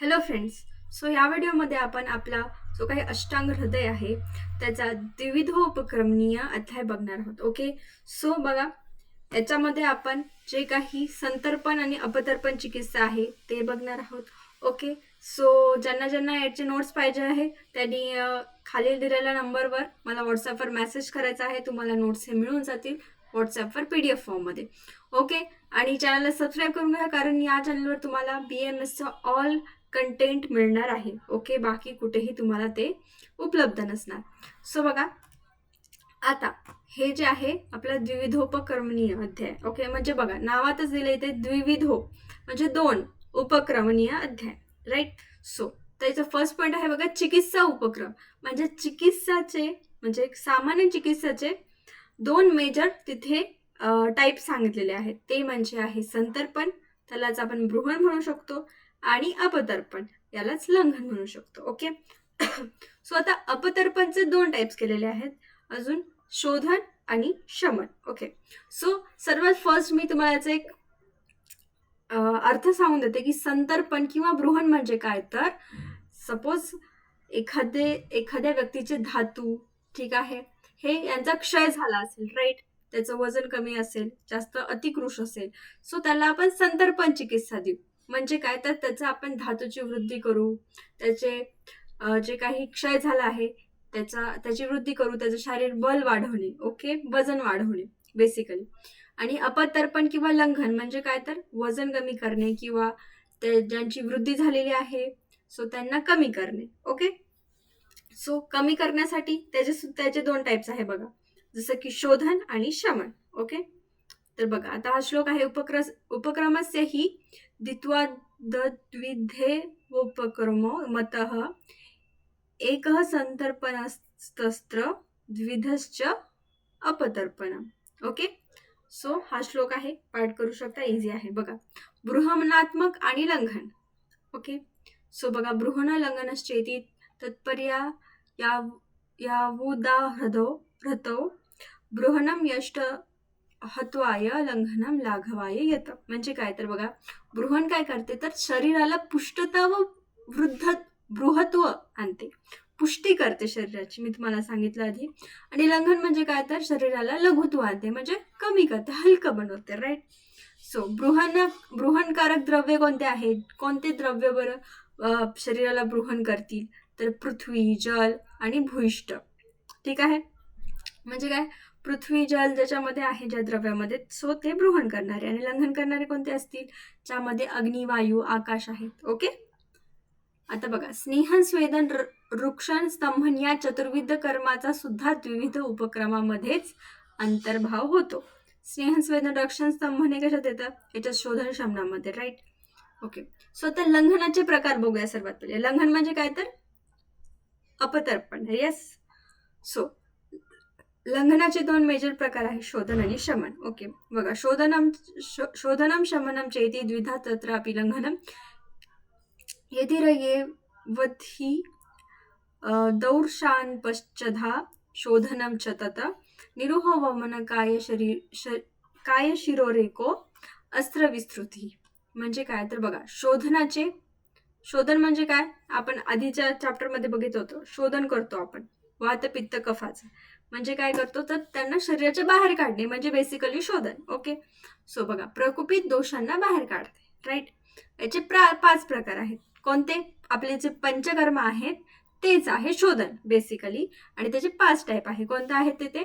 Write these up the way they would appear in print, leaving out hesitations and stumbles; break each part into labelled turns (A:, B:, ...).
A: Hello friends. So या व्हिडिओमध्ये आपण आपला जो काही अष्टांग हृदय आहे त्याचा द्विविध उपक्रमणीय अध्याय बघणार आहोत. ओके, सो बघा, याच्यामध्ये आपण जे काही संतर्पण आणि अपतर्पण चिकित्सा आहे ते बघणार आहोत. ओके, सो ज्यांना ज्यांना याचे नोट्स पाहिजे आहे त्यांनी खाली दिलेल्या नंबरवर मला व्हॉट्सअपवर मेसेज करायचा आहे. तुम्हाला नोट्स हे मिळून जातील व्हॉट्सअपवर PDF फॉर्ममध्ये. ओके, आणि चॅनलला सबस्क्राईब करून घ्या, कारण या चॅनलवर तुम्हाला BAMSचं ऑल कंटेंट मिळणार आहे. ओके, बाकी कुठेही तुम्हाला ते उपलब्ध नसणार. सो बघा, आता हे जे आहे आपला द्विविधोपक्रमणीय अध्याय. ओके, म्हणजे बघा नावातच दिले इथे द्विविधो म्हणजे दोन उपक्रमणीय अध्याय, राईट. सो त्याचा फर्स्ट पॉईंट आहे बघा, चिकित्सा उपक्रम. म्हणजे चिकित्साचे म्हणजे सामान्य चिकित्साचे दोन मेजर तिथे टाईप सांगितलेले आहेत. ते म्हणजे आहे संतर्पण, त्यालाच आपण बृहण म्हणू शकतो, आणि अपतर्पण, यालाच लंघन म्हणू शकतो. ओके, सो आता अपतर्पणचे दोन टाइप्स केलेले आहेत अजून, शोधन आणि शमन. ओके, सो सर्वात फर्स्ट मी तुम्हाला याचा एक अर्थ सांगून देते की संतर्पण किंवा बृहण म्हणजे काय. तर सपोज एखाद्या व्यक्तीचे धातू, ठीक आहे, हे यांचा क्षय झाला असेल, राईट, त्याचं वजन कमी असेल, जास्त अतिकृश असेल, सो त्याला आपण संतर्पण चिकित्सा देऊ. म्हणजे काय, तर त्याचं आपण धातूची वृद्धी करू, त्याचे जे काही क्षय झाला आहे त्याची वृद्धी करू, त्याचं शारीरिक बल वाढवणे, ओके, वजन वाढवणे बेसिकली. आणि अपतर्पण किंवा लंघन म्हणजे काय, तर वजन कमी करणे किंवा ज्यांची वृद्धी झालेली आहे सो त्यांना कमी करणे. ओके, सो कमी करण्यासाठी त्याचे दोन टाइप्स आहे बघा, जसं की शोधन आणि शमन. ओके, तर बघा आता हा श्लोक आहे, उपक्रमस्य हि द्वित्वाद्विधे उपक्रमो मतः एकः संतर्पणस्तस्त्र द्विधश्च अपतर्पणम. ओके, सो हा श्लोक आहे, पाठ करू शकता, इझी आहे बघा. बृहणात्मक आणि लंघन. ओके, सो बघा, बृहण लंघनश्चेति तत्पर्या यावुदाहृतौ बृहणम यष्ट हत्वाय लंघनम लाघवाय येतं. म्हणजे काय, तर बघा, बृहण काय करते, तर शरीराला पुष्टता व बृहत्व आणते, पुष्टी करते शरीराची, मी तुम्हाला सांगितलं आधी. आणि लंघन म्हणजे काय, तर शरीराला लघुत्व आणते, म्हणजे कमी करते, हलकं बनवते, राईट. सो बृहणकारक द्रव्य कोणते आहेत, कोणते द्रव्य बरं शरीराला बृहण करतील, तर पृथ्वी, जल आणि भूइष्ठ. ठीक आहे, म्हणजे काय, पृथ्वी, जल ज्याच्यामध्ये आहे ज्या द्रव्यामध्ये, सो ते बृहण करणारे, आणि लंघन करणारे कोणते असतील, ज्यामध्ये अग्नी, वायू, आकाश आहेत. ओके, आता बघा, स्नेहन, स्वेदन, रुक्षण, स्तंभन या चतुर्विध कर्माचा सुद्धा द्विविध उपक्रमामध्येच अंतर्भाव होतो. स्नेहन, स्वेदन, रक्षण, स्तंभन हे कशात येतं, याच्यात शोधन शमनामध्ये, राईट. ओके, सो आता लंघनाचे प्रकार बघूया. सर्वात पहिले लंघन म्हणजे काय, तर अपतर्पण. येस, सो लंघनाचे दोन मेजर प्रकार आहे, शोधन आणि शमन. ओके, बघा, शोधनम शमनम चेती द्विधा तत्रापि लंघनम यदिरयेवद्धि दौर्षान्पश्चधा शोधनम च तत निरुह वमन काय शिरोरेको अस्त्र विस्तृती. म्हणजे काय, तर बघा, शोधन म्हणजे काय, आपण आधीच्या चॅप्टरमध्ये बघितलं होतं, शोधन करतो आपण वात पित्त कफाचं. म्हणजे काय करतो, तर त्यांना शरीराच्या बाहेर काढणे, म्हणजे बेसिकली शोधन. ओके, सो बघा, प्रकुपित दोषांना बाहेर काढते, राईट. याचे 5 प्रकार आहेत. कोणते, आपले जे पंचकर्म आहेत तेच आहे शोधन बेसिकली, आणि त्याचे 5 टाईप आहे. कोणते आहेत ते,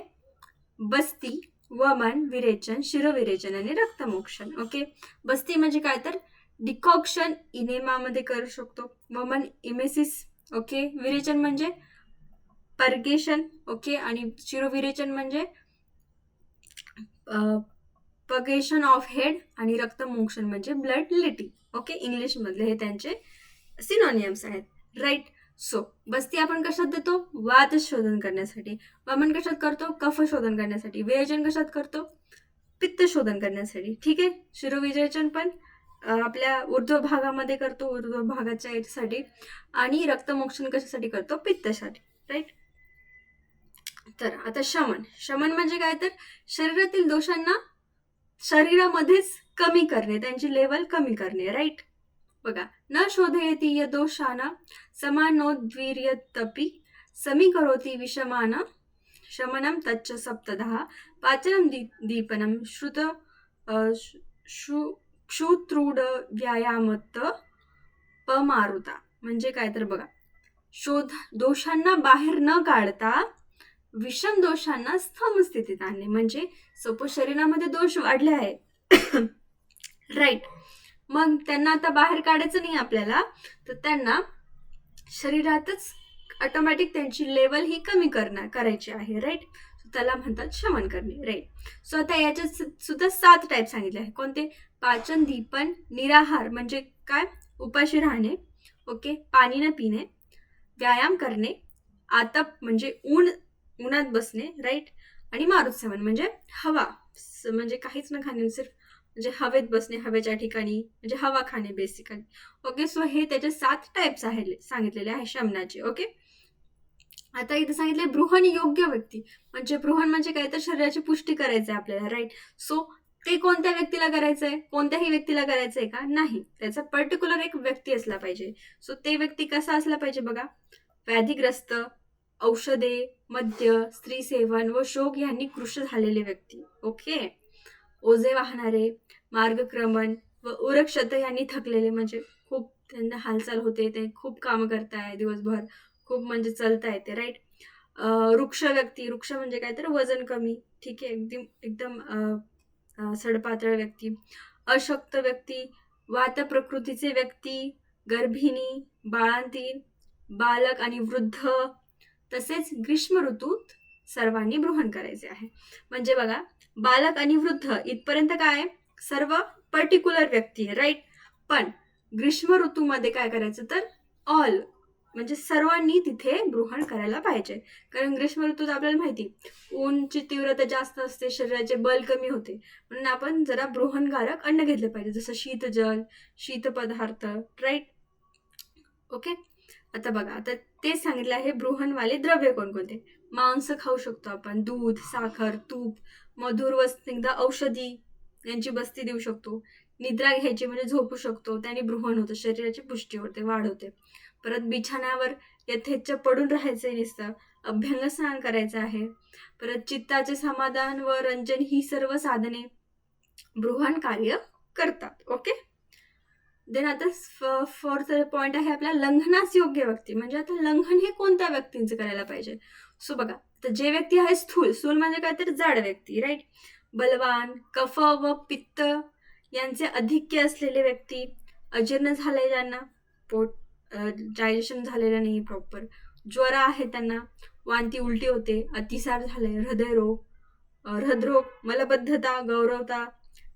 A: बस्ती, वमन, विरेचन, शिरोविरेचन आणि रक्तमोक्षण. ओके, बस्ती म्हणजे काय, तर डिकॉक्शन इनेमामध्ये करू शकतो. वमन इमेसिस. ओके, विरेचन म्हणजे पर्गेशन. ओके, आणि शिरोविरेचन म्हणजे पगेशन ऑफ हेड, आणि रक्तमोक्षण म्हणजे ब्लड लिटिंग. ओके, इंग्लिश मधले हे त्यांचे सिनोनियम्स आहेत, राईट. सो बस्ती आपण कशात देतो, वात शोधन करण्यासाठी. वमन कशात करतो, कफ शोधन करण्यासाठी. विरेचन कशात करतो, पित्त शोधन करण्यासाठी. ठीक आहे, शिरोविरेचन पण आपल्या ऊर्ध्व भागामध्ये करतो, ऊर्ध्व भागाच्या याच्यासाठी. आणि रक्तमोक्षण कशासाठी करतो, पित्तासाठी, राईट. तर आता शमन म्हणजे काय, तर शरीरातील दोषांना शरीरामध्येच कमी करणे, त्यांची लेवल कमी करणे, राईट. बघा, न शोधयति यदोषान समानोद्वीर्यतपि समीकरोति विषमान शमनं तच्च सप्तदः पाचनं दीपनं श्रुत क्षुत्रूढ व्यायामत पमारुता. म्हणजे काय तर बघा, दोषांना बाहेर न काढता विषम दोषांना स्थम स्थितीत आणणे. म्हणजे सपोज शरीरामध्ये दोष वाढले आहे राईट, मग त्यांना आता बाहेर काढायचं नाही आपल्याला, तर त्यांना शरीरातच ऑटोमॅटिक त्यांची लेवल ही कमी करायची आहे राईट. त्याला म्हणतात शमन करणे राईट. सो आता याच्यात सुद्धा 7 टाईप सांगितले आहे. कोणते? पाचन, दीपन, निराहार म्हणजे काय? उपाशी राहणे, ओके, पाणी न पिणे, व्यायाम करणे, आतप म्हणजे उन्हात बसणे राईट, आणि मारुत म्हणजे हवा, म्हणजे काहीच न खाणे, सिर्फ म्हणजे हवेत बसणे, हवेच्या ठिकाणी, म्हणजे हवा खाणे बेसिकली. ओके, सो हे त्याचे 7 टाइप्स आहे सांगितलेले आहे शमनाचे. ओके, आता इथे सांगितले बृहण योग्य व्यक्ती. म्हणजे बृहण म्हणजे काय तर शरीराची पुष्टी करायची आहे आपल्याला राईट. सो ते कोणत्या व्यक्तीला करायचंय? कोणत्याही व्यक्तीला करायचंय का? नाही, त्याचा पर्टिक्युलर एक व्यक्ती असला पाहिजे. सो ते व्यक्ती कसा असला पाहिजे बघा, व्याधीग्रस्त, औषधे, मद्य, स्त्री सेवन व शोक यांनी कृश झालेले व्यक्ती. ओके, ओझे वाहणारे, मार्गक्रमण व उरक्षत यांनी थकलेले, म्हणजे खूप त्यांना हालचाल होते, ते खूप काम करताय दिवसभर, खूप म्हणजे चलता येते राईट. वृक्ष व्यक्ती, वृक्ष म्हणजे काय तर वजन कमी, ठीक आहे, एकदम सडपातळ व्यक्ती. अशक्त व्यक्ती, वात प्रकृतीचे व्यक्ती, गर्भिणी, बाळांतीण, बालक आणि वृद्ध. तसेच ग्रीष्म ऋतूत सर्वांनी बृहण करायचे आहे. म्हणजे बघा, बालक आणि वृद्ध इथपर्यंत काय सर्व पर्टिक्युलर व्यक्ती आहे राईट. पण ग्रीष्म ऋतूमध्ये काय करायचं तर ऑल, म्हणजे सर्वांनी तिथे बृहण करायला पाहिजे. कारण ग्रीष्म ऋतूत आपल्याला माहिती ऊनची तीव्रता जास्त असते, शरीराचे बल कमी होते, म्हणून आपण जरा बृहणकारक अन्न घेतलं पाहिजे, जसं शीतजल, शीतपदार्थ राईट. ओके, आता बघा, आता ते सांगितलं आहे बृहणवाले द्रव्य कोणकोणते. मांस खाऊ शकतो आपण, दूध, साखर, तूप, मधुर व स्निग्ध औषधी यांची बस्ती देऊ शकतो. निद्रा घ्यायची म्हणजे झोपू शकतो, त्याने बृहण होतं, शरीराची पुष्टी होते, वाढ होते. परत बिछाण्यावर यथेच्छ पडून राहायचे नसतं, अभ्यंग स्नान करायचं आहे. परत चित्ताचे समाधान व रंजन ही सर्व साधने बृहण कार्य करतात. ओके, देन आता फोर्थ पॉइंट आहे आपला लंघनास योग्य व्यक्ती. म्हणजे आता लंघन हे कोणत्या व्यक्तींचं करायला पाहिजे? सो बघा, तर जे व्यक्ती आहे स्थूल म्हणजे काय तर जाड व्यक्ती राईट, बलवान, कफ व पित्त यांचे अधिक्य असलेले व्यक्ती, अजीर्ण झाले ज्यांना, पोट डायजेशन झालेलं नाही प्रॉपर, ज्वर आहे त्यांना, वांती उलटी होते, अतिसार झाले, हृदरोग, मलबद्धता, गौरवता,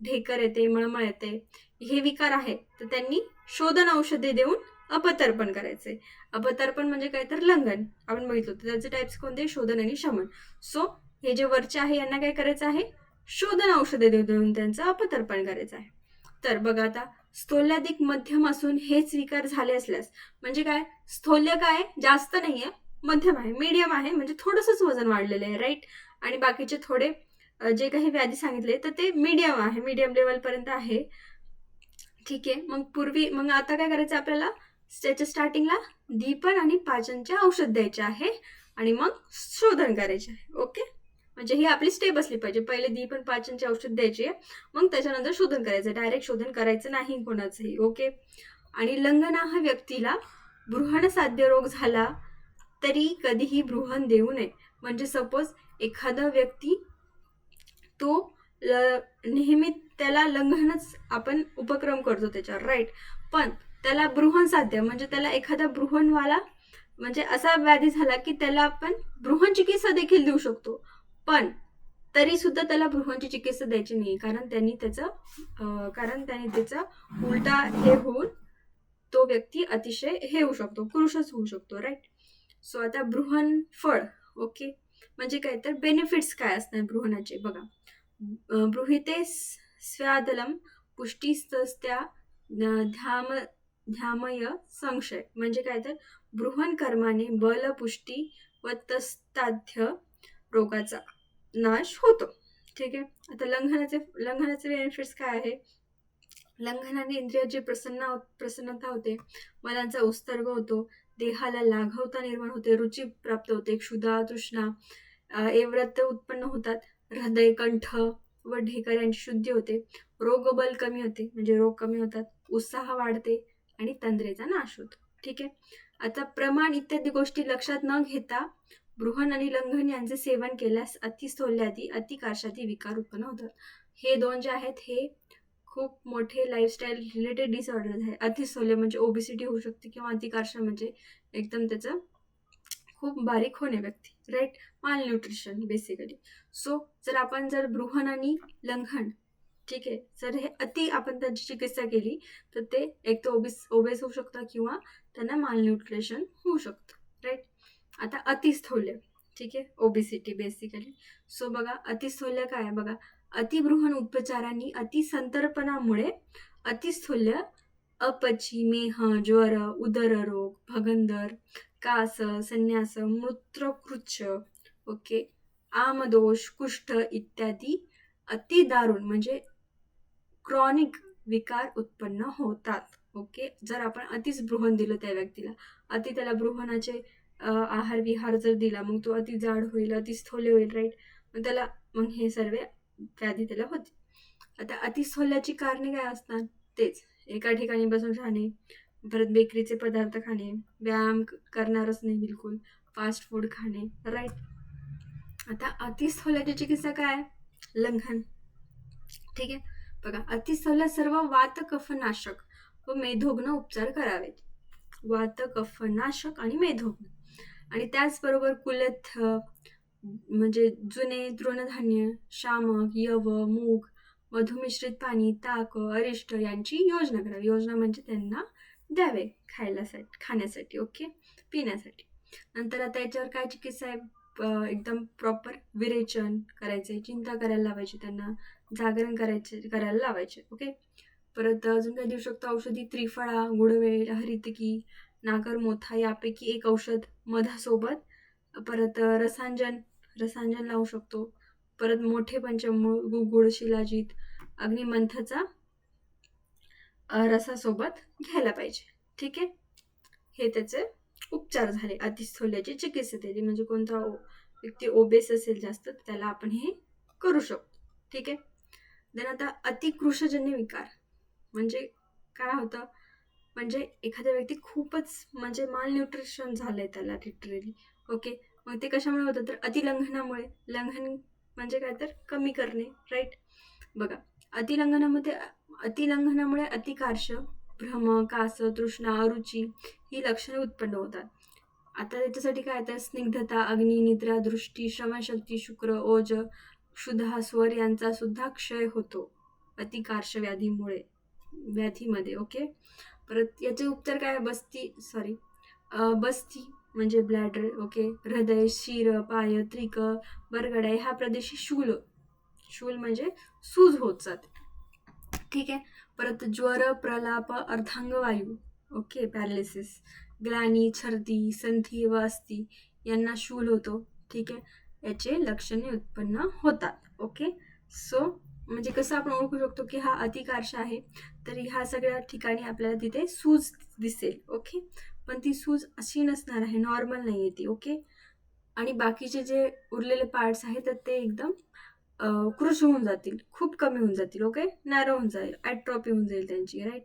A: ढेकर येते, मळमळ येते, हे विकार आहे, तर त्यांनी शोधन औषधे देऊन अपतर्पण करायचे. अपतर्पण म्हणजे काय तर लंघन, आपण बघितलं तर त्याचे टाइप्स कोणते? शोधन आणि शमन. सो हे जे वरचे आहे यांना काय करायचं आहे? शोधन औषधे देऊन त्यांचं अपतर्पण करायचं आहे. तर बघा, आता स्थौल्याधिक मध्यम असून हेच विकार झाले असल्यास, म्हणजे काय स्थौल्य काय जास्त नाहीये, मध्यम आहे, मीडियम आहे, म्हणजे थोडंसंच वजन वाढलेलं आहे राईट, आणि बाकीचे थोडे जे काही व्याधी सांगितले तर ते मीडियम आहे, मीडियम लेवल पर्यंत आहे, ठीक आहे. मग आता काय करायचं आपल्याला? त्याच्या स्टार्टिंगला दीपन आणि पाचनचे औषध द्यायचे आहे आणि मग शोधन करायचे आहे. ओके, म्हणजे ही आपली स्टेप असली पाहिजे. पहिले दीपन पाचनचे औषध द्यायचे, मग त्याच्यानंतर शोधन करायचं, डायरेक्ट शोधन करायचं नाही कोणाचंही. ओके, आणि लंघनाह व्यक्तीला बृहण साध्य रोग झाला तरी कधीही बृहण देऊ नये. म्हणजे सपोज एखादा व्यक्ती तो नेहमी त्याला लंघनच आपण उपक्रम करतो त्याच्यावर राईट, पण त्याला बृहण साध्य म्हणजे त्याला एखादा बृहणवाला म्हणजे असा व्याधी झाला की त्याला आपण बृहण चिकित्सा देखील देऊ शकतो, पण तरी सुद्धा त्याला बृहणची चिकित्सा द्यायची नाही, कारण त्यांनी त्याचा उलटा हे होऊन तो व्यक्ती अतिशय हे होऊ शकतो, पुरुषच होऊ शकतो राईट. सो आता बृहण फळ, ओके, म्हणजे काय तर बेनिफिट्स काय असतात बृहणाचे बघा. बृहिते स्वादलम पुष्टीस्तस्त्या ध्यामय संशय, म्हणजे काय तर बृहण कर्माने बल, पुष्टी व तस्ताध्य रोगाचा नाश होतो. ठीक आहे, आता लंघनाचे बेनिफिट्स काय आहे? लंघनाने इंद्रियाची प्रसन्नता होते, मलांचा उत्सर्ग होतो, देहाला लाघवता निर्माण होते, रुची प्राप्त होते, क्षुधा तृष्णा एव्रत उत्पन्न होतात, हृदय कंठ व ढेकर यांची शुद्धी होते, रोगबल कमी होते म्हणजे रोग कमी होतात, उत्साह वाढते आणि तंद्रेचा नाश होतो. ठीक आहे. आता प्रमाण इत्यादी गोष्टी लक्षात न घेता बृहण आणि लंघन यांचे सेवन केल्यास अतिस्थौल्यादी अतिकार्षादी विकार उत्पन्न होतात. हे दोन जे आहेत हे खूप मोठे लाईफस्टाईल रिलेटेड डिसऑर्डर आहे. अतिस्थौल्य म्हणजे ओबिसिटी होऊ शकते किंवा अतिकार्ष म्हणजे एकदम त्याचं खूप बारीक होणे व्यक्ती, राईट, माल न्यूट्रिशन बेसिकली. सो जर बृहण आणि लंघन, ठीक आहे, जर हे अति आपण त्यांची चिकित्सा केली तर ते एक तर ओबेस होऊ शकतं किंवा त्यांना माल न्यूट्रिशन होऊ शकतं, राईट. आता अतिस्थौल्य, ठीक आहे, ओबिसिटी बेसिकली. सो बघा अतिस्थौल्य काय आहे बघा, अतिबृहण उपचारांनी अतिसंतर्पणामुळे अतिस्थौल्य अपची, मेह, ज्वर, उदररोग, भगंदर, कास, संन्यास, मूत्रकृच्छ, ओके, आमदोष, कुष्ठ इत्यादी अतिदारुण म्हणजे क्रॉनिक विकार उत्पन्न होतात. ओके. जर आपण अतिच बृहण दिलं त्या व्यक्तीला, अति त्याला बृहणाचे आहार विहार जर दिला, मग तो अति जाड होईल, अतिस्थौल्य होईल, राईट. मग हे सर्व व्याधी त्याला होते. आता अतिस्थौल्याची कारणे काय असतात, तेच एका ठिकाणी बसून राहणे, परत बेकरीचे पदार्थ खाणे, व्यायाम करणारच नाही बिलकुल, फास्ट फूड खाणे, राईट. आता अतिस्थौल्याची चिकित्सा काय, लंघन, ठीक आहे. बघा अतिस्थौल्या सर्व वात कफनाशक व मेधोग्न उपचार करावेत. वात कफनाशक आणि मेधोग्न, आणि त्याचबरोबर कुलथ म्हणजे जुने तृणधान्य, शामक, यव, मूग, मधुमिश्रित पाणी, ताक, अरिष्ट यांची योजना करावी. योजना म्हणजे त्यांना द्यावे खाण्यासाठी, ओके, पिण्यासाठी. नंतर आता याच्यावर काय चिकित्सा आहे, एकदम प्रॉपर विरेचन करायचंय, चिंता करायला लावायची, त्यांना जागरण करायला लावायचे, ओके. परत अजून काय देऊ शकतो, औषधी त्रिफळा, गुडवेल, हरितकी, नागर मोथा यापैकी एक औषध मधासोबत. परत रसांजन लावू शकतो. परत मोठे पंचमूळ, गुळ, शिलाजीत, अग्निमंथाचा रसासोबत घ्यायला पाहिजे, ठीक आहे. हे त्याचे उपचार झाले, अतिस्थौल्याची चिकित्सा दिली. म्हणजे कोणता व्यक्ती ओबेस असेल जास्त, त्याला आपण हे करू शकतो, ठीक आहे. देन आता अतिकृशजन्य विकार म्हणजे काय होतं, म्हणजे एखाद्या व्यक्ती खूपच म्हणजे माल न्यूट्रिशन झालंय त्याला लिटरली, ओके. मग ते कशामुळे होतं, तर अतिलंघनामुळे. लंघन म्हणजे काय, तर कमी करणे, राईट. बघा अतिलंघनामुळे अतिकार्ष, भ्रम, कास, तृष्णा, अरुची ही लक्षणे उत्पन्न होतात. आता त्याच्यासाठी काय, तर स्निग्धता, अग्नी, निद्रा, दृष्टी, श्रवणशक्ती, शुक्र, ओज, क्षुधा, स्वर यांचा सुद्धा क्षय होतो अतिकार्ष व्याधीमध्ये, ओके. परत याचे उपचार काय, बस्ती म्हणजे ब्लॅडर, ओके, हृदय, शिर, पाय, त्रिक, बरगडा ह्या प्रदेशी शूल म्हणजे सूज होत जाते, ठीक आहे. परत ज्वर, प्रलाप, अर्धांगवायू, ओके, पॅरालिसिस, ग्लानी, छर्दी, संधी व अस्थी यांना शूल होतो, ठीक आहे. याचे लक्षणे उत्पन्न होतात, ओके. सो म्हणजे कसं आपण ओळखू शकतो की हा अतिकार्ष आहे, तर ह्या सगळ्या ठिकाणी आपल्याला तिथे सूज दिसेल, ओके. पण ती सूज अशी नसणार आहे, नॉर्मल नाही आहे ती, ओके. आणि बाकीचे जे उरलेले पार्ट्स आहेत तर ते एकदम कृश होऊन जातील, खूप कमी होऊन जातील, ओके, नॅरो होऊन जाईल, ॲट्रॉपी होऊन जाईल त्यांची, राईट.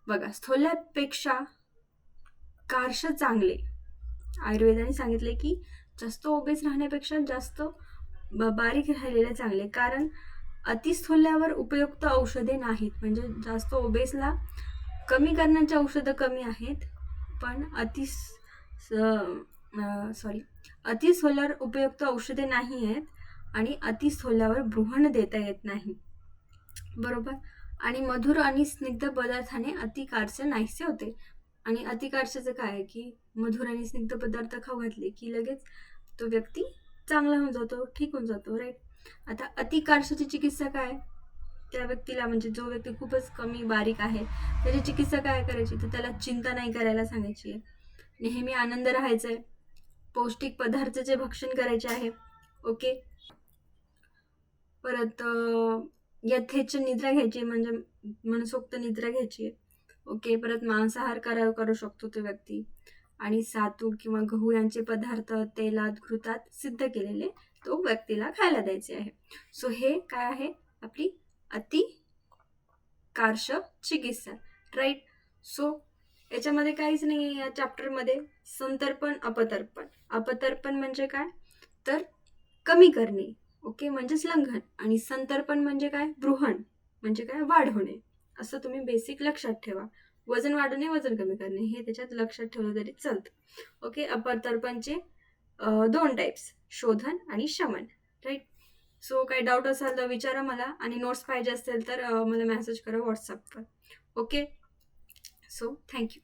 A: बघा स्थौल्यापेक्षा कार्श चांगले. आयुर्वेदाने सांगितले की जास्त ओबेस राहण्यापेक्षा जास्त बारीक राहिलेले चांगले, कारण अतिस्थौल्यावर उपयुक्त औषधे नाहीत. म्हणजे जास्त ओबेसला कमी करण्याची औषधं कमी आहेत, पण अतिस्थौल्यावर उपयुक्त औषधे नाही आहेत आणि अतिस्थौल्यावर बृहण देता येत नाही, बरोबर. आणि मधुर आणि स्निग्ध पदार्थाने अतिकार्ष नाहीसे होते. आणि अतिकार्षाचं काय आहे की मधुर आणि स्निग्ध पदार्थ खाऊ घातले की लगेच तो व्यक्ती चांगला होऊन जातो, ठीक होऊन जातो, राईट. आता अतिकार्षाची चिकित्सा काय, त्या व्यक्तीला म्हणजे जो व्यक्ती खूपच कमी बारीक आहे त्याची चिकित्सा काय करायची, तर त्याला चिंता नाही करायला सांगायची आहे, नेहमी आनंद राहायचा आहे, पौष्टिक पदार्थाचे भक्षण करायचे आहे, ओके. परत यथेच्छ निद्रा घ्यायची म्हणजे मनसोक्त निद्रा घ्यायची. ओके, परत मांसाहार करू शकतो तो व्यक्ती. आणि सातू किंवा गहू यांचे पदार्थ तेलात घृतात सिद्ध केलेले तो व्यक्तीला खायला द्यायचे आहे. सो हे काय आहे, आपली अति कार्श चिकित्सा, राईट. सो याच्यामध्ये काहीच नाही या चॅप्टरमध्ये. संतर्पण अपतर्पण. अपतर्पण म्हणजे काय, तर कमी करणे, ओके, म्हणजेच लंघन. आणि संतर्पण म्हणजे काय, बृहण म्हणजे काय, वाढ होणे. असं तुम्ही बेसिक लक्षात ठेवा. वजन वाढवणे, वजन कमी करणे हे त्याच्यात लक्षात ठेवलं तरी चालतं. ओके, अपतर्पणचे 2 टाइप्स, शोधन आणि शमन, राईट. सो काही डाऊट असेल तर विचारा मला, आणि नोट्स पाहिजे असेल तर मला मेसेज करा व्हॉट्सअपवर. Okay, so thank you.